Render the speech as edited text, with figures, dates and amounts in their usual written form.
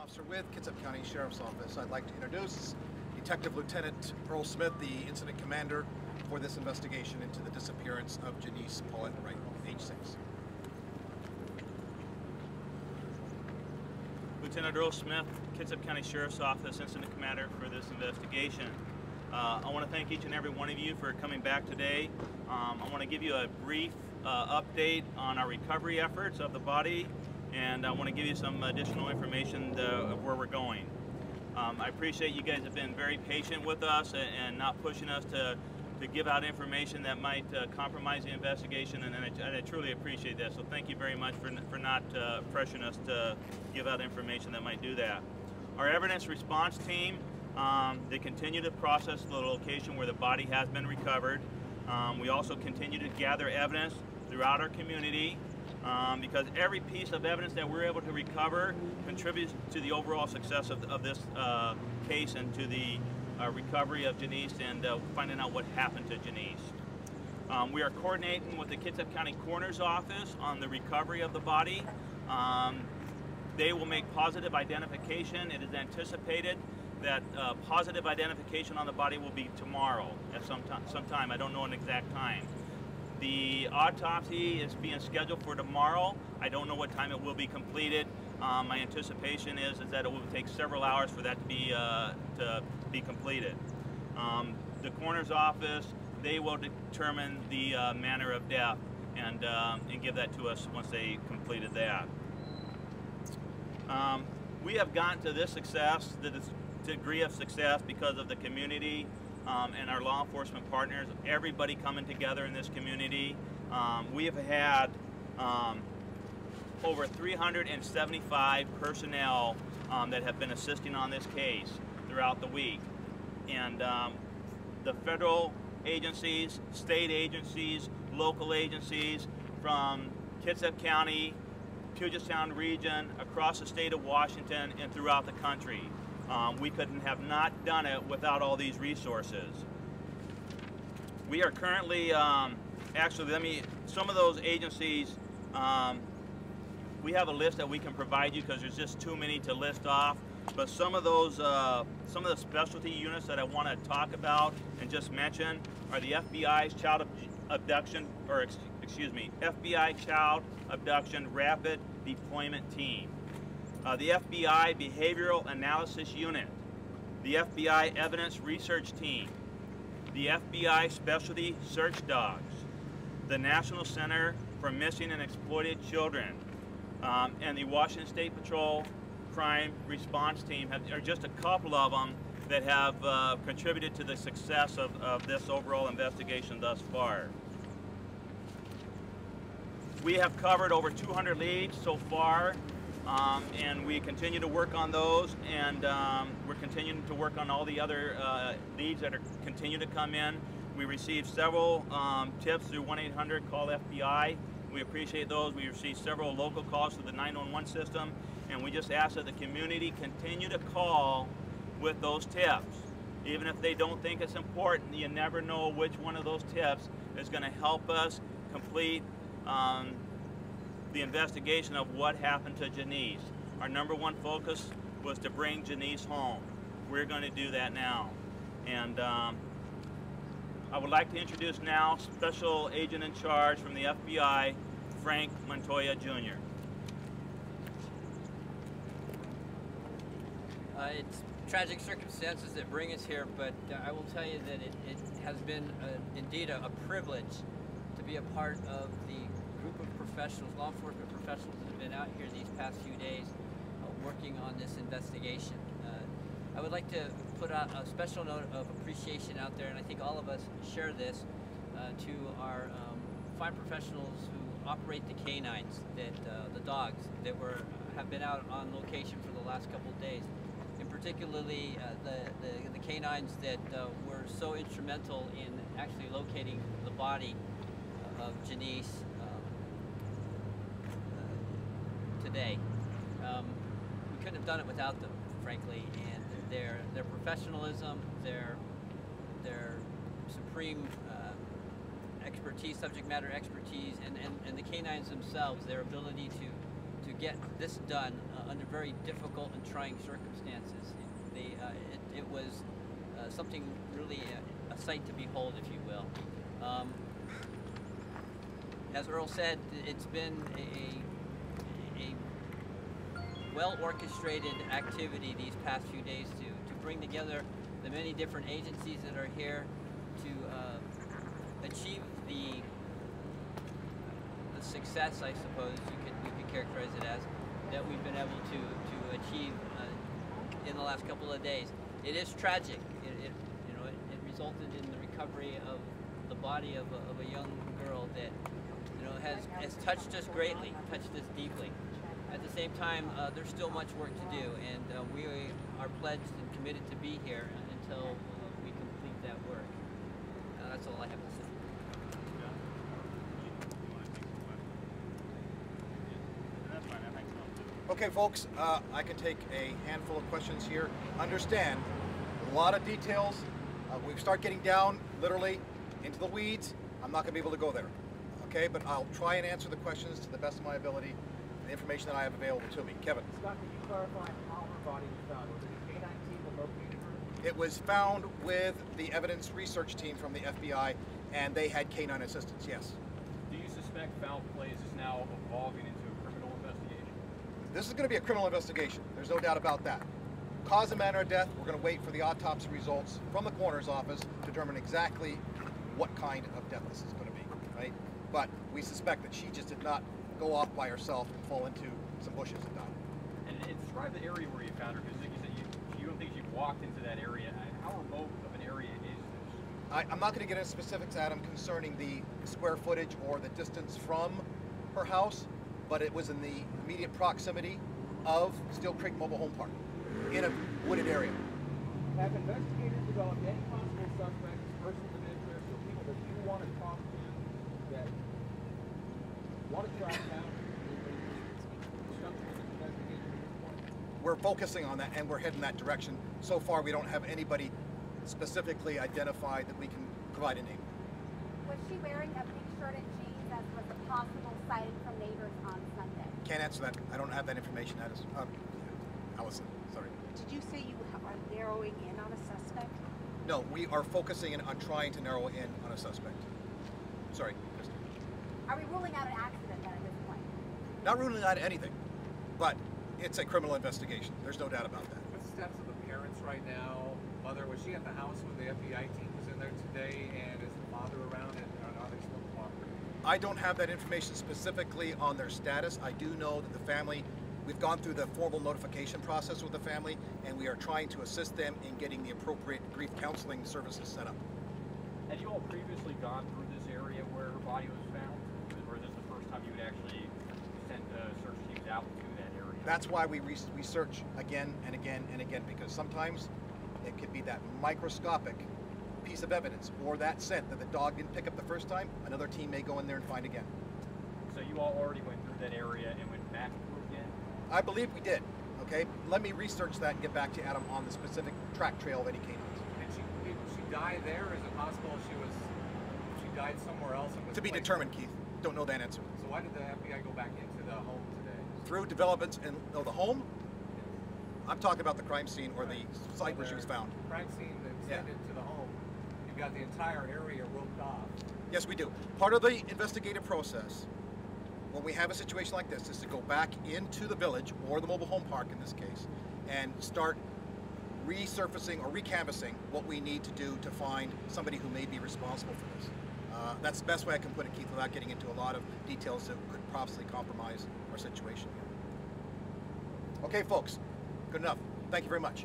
Officer with Kitsap County Sheriff's Office. I'd like to introduce Detective Lieutenant Earl Smith, the incident commander for this investigation into the disappearance of Jenise Wright, age 6. Lieutenant Earl Smith, Kitsap County Sheriff's Office, incident commander for this investigation. I want to thank each and every one of you for coming back today. I want to give you a brief update on our recovery efforts of the body, and I want to give you some additional information of where we're going. I appreciate you guys have been very patient with us and not pushing us to give out information that might compromise the investigation, and I truly appreciate that. So thank you very much for not pressuring us to give out information that might do that. Our evidence response team, they continue to process the location where the body has been recovered. We also continue to gather evidence throughout our community because every piece of evidence that we're able to recover contributes to the overall success of this case and to the recovery of Jenise and finding out what happened to Jenise. We are coordinating with the Kitsap County Coroner's Office on the recovery of the body. They will make positive identification. It is anticipated that positive identification on the body will be tomorrow at sometime. I don't know an exact time. The autopsy is being scheduled for tomorrow. I don't know what time it will be completed. My anticipation is that it will take several hours for that to be completed. The coroner's office, they will determine the manner of death and give that to us once they completed that. We have gotten to this success, the degree of success, because of the community and our law enforcement partners, everybody coming together in this community. We have had over 375 personnel that have been assisting on this case throughout the week. And the federal agencies, state agencies, local agencies from Kitsap County, Puget Sound region, across the state of Washington, and throughout the country. We couldn't have not done it without all these resources. We are currently, actually, some of those agencies, we have a list that we can provide you because there's just too many to list off. But some of those, some of the specialty units that I want to talk about and just mention are the FBI's Child Abduction, or excuse me, FBI Child Abduction Rapid Deployment Team. The FBI Behavioral Analysis Unit, the FBI Evidence Research Team, the FBI Specialty Search Dogs, the National Center for Missing and Exploited Children, and the Washington State Patrol Crime Response Team are just a couple of them that have contributed to the success of this overall investigation thus far. We have covered over 200 leads so far. And we continue to work on those, and we're continuing to work on all the other leads that continue to come in. We received several tips through 1-800-CALL-FBI. We appreciate those. We received several local calls through the 911 system, and we just ask that the community continue to call with those tips. Even if they don't think it's important, you never know which one of those tips is going to help us complete the investigation of what happened to Jenise. Our number one focus was to bring Jenise home. We're going to do that now. And I would like to introduce now Special Agent in Charge from the FBI, Frank Montoya, Jr. It's tragic circumstances that bring us here, but I will tell you that it has been indeed a privilege to be a part of the group of professionals, law enforcement professionals that have been out here these past few days working on this investigation. I would like to put out a special note of appreciation out there, and I think all of us share this, to our fine professionals who operate the canines, the dogs that have been out on location for the last couple of days. And particularly the canines that were so instrumental in actually locating the body of Jenise today. We couldn't have done it without them, frankly, and their professionalism, their supreme expertise, subject matter expertise, and the canines themselves, their ability to get this done under very difficult and trying circumstances. It was something really a sight to behold, if you will. As Earl said, it's been a well-orchestrated activity these past few days to bring together the many different agencies that are here to achieve the success, I suppose we could characterize it as, that we've been able to achieve in the last couple of days. It is tragic. It resulted in the recovery of the body of a young girl that has touched us greatly, touched us deeply. At the same time, there's still much work to do, and we are pledged and committed to be here until we complete that work. That's all I have to say. Okay, folks, I can take a handful of questions here. Understand, a lot of details. We start getting down, literally, into the weeds. I'm not going to be able to go there, okay? But I'll try and answer the questions to the best of my ability, the information that I have available to me. Kevin. Scott, can you clarify how her body was found? Was it a K-9 team that located her? It was found with the evidence research team from the FBI, and they had K-9 assistance, yes. Do you suspect foul plays is now evolving into a criminal investigation? This is going to be a criminal investigation. There's no doubt about that. Cause and manner of death, we're going to wait for the autopsy results from the coroner's office to determine exactly what kind of death this is going to be, right? But we suspect that she just did not go off by herself and fall into some bushes and die. And describe the area where you found her, because like you said, you don't think she walked into that area. How remote of an area is this? I'm not going to get into specifics, Adam, concerning the square footage or the distance from her house, but it was in the immediate proximity of Steel Creek Mobile Home Park, in a wooded area. Have investigators developed any possible suspects, persons of interest, or people that you want to talk to that want to track down We're focusing on that, and we're heading that direction. So far, we don't have anybody specifically identified that we can provide a name. Was she wearing a pink shirt and jeans as was a possible sighting from neighbors on Sunday? Can't answer that. I don't have that information. That is, Allison, sorry. Did you say you are narrowing in on a suspect? No, we are focusing on trying to narrow in on a suspect. Sorry, Kristen. Are we ruling out an accident then at this point? Not ruling out anything, but it's a criminal investigation. There's no doubt about that. What's the status of the parents right now? Mother, was she at the house when the FBI team was in there today? And is the father around, and are they still cooperating? I don't have that information specifically on their status. I do know that the family, we've gone through the formal notification process with the family, and we are trying to assist them in getting the appropriate grief counseling services set up. Had you all previously gone through this area where her body was found? Or is this the first time you would actually send search teams out to that area? That's why we research again and again and again, because sometimes it could be that microscopic piece of evidence or that scent that the dog didn't pick up the first time. Another team may go in there and find again. So you all already went through that area and went back through again? I believe we did. Okay, let me research that and get back to Adam on the specific track trail of any canines. Did she die there? Is it possible she died somewhere else? And was To be placed- determined, Keith. Don't know that answer. So why did the FBI go back into the home today? Through developments in the home. I'm talking about the crime scene or the site where she was found. Crime scene extended to the home. You've got the entire area roped off. Yes, we do. Part of the investigative process, when we have a situation like this, is to go back into the village, or the mobile home park in this case, and start resurfacing or recanvassing what we need to do to find somebody who may be responsible for this. That's the best way I can put it, Keith, without getting into a lot of details that could possibly compromise our situation here. Okay, folks, good enough. Thank you very much.